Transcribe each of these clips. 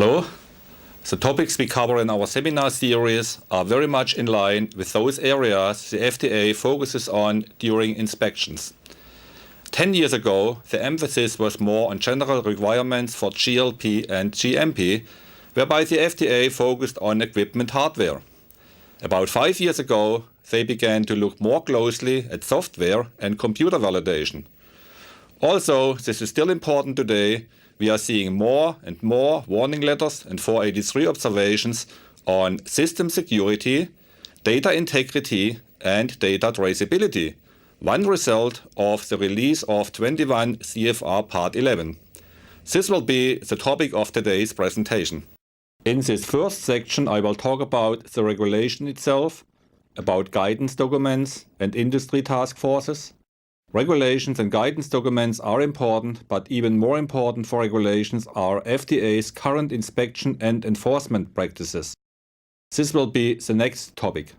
Hello. The topics we cover in our seminar series are very much in line with those areas the FDA focuses on during inspections. 10 years ago, the emphasis was more on general requirements for GLP and GMP, whereby the FDA focused on equipment hardware. About 5 years ago, they began to look more closely at software and computer validation. Also, this is still important today. We are seeing more and more warning letters and 483 observations on system security, data integrity, and data traceability, one result of the release of 21 CFR Part 11. This will be the topic of today's presentation. In this first section, I will talk about the regulation itself, about guidance documents and industry task forces. Regulations and guidance documents are important, but even more important for regulations are FDA's current inspection and enforcement practices. This will be the next topic.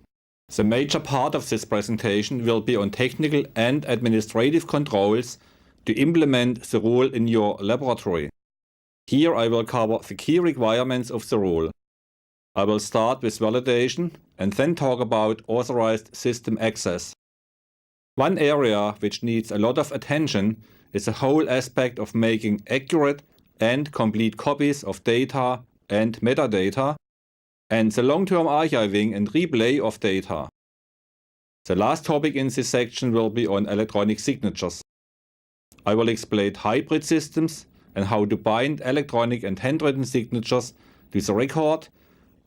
The major part of this presentation will be on technical and administrative controls to implement the rule in your laboratory. Here I will cover the key requirements of the rule. I will start with validation and then talk about authorized system access. One area which needs a lot of attention is the whole aspect of making accurate and complete copies of data and metadata, and the long-term archiving and replay of data. The last topic in this section will be on electronic signatures. I will explain hybrid systems and how to bind electronic and handwritten signatures to the record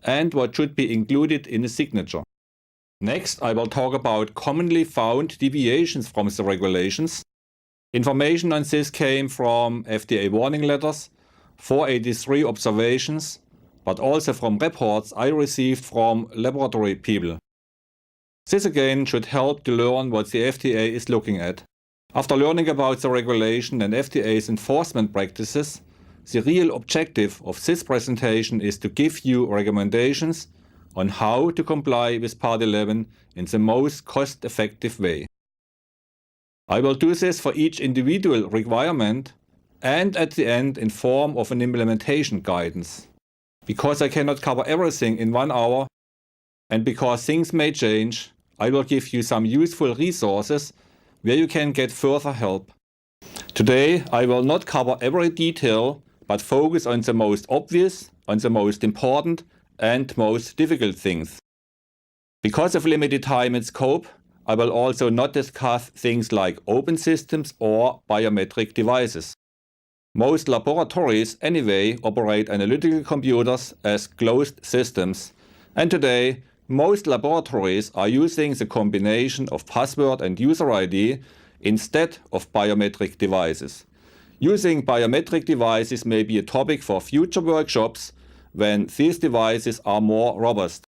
and what should be included in a signature. Next, I will talk about commonly found deviations from the regulations. Information on this came from FDA warning letters, 483 observations, but also from reports I received from laboratory people. This again should help to learn what the FDA is looking at. After learning about the regulation and FDA's enforcement practices, the real objective of this presentation is to give you recommendations on how to comply with Part 11 in the most cost-effective way. I will do this for each individual requirement and at the end in form of an implementation guidance. Because I cannot cover everything in 1 hour and because things may change, I will give you some useful resources where you can get further help. Today I will not cover every detail but focus on the most obvious, on the most important and most difficult things. Because of limited time and scope, I will also not discuss things like open systems or biometric devices. Most laboratories anyway operate analytical computers as closed systems, and today most laboratories are using the combination of password and user ID instead of biometric devices. Using biometric devices may be a topic for future workshops when these devices are more robust.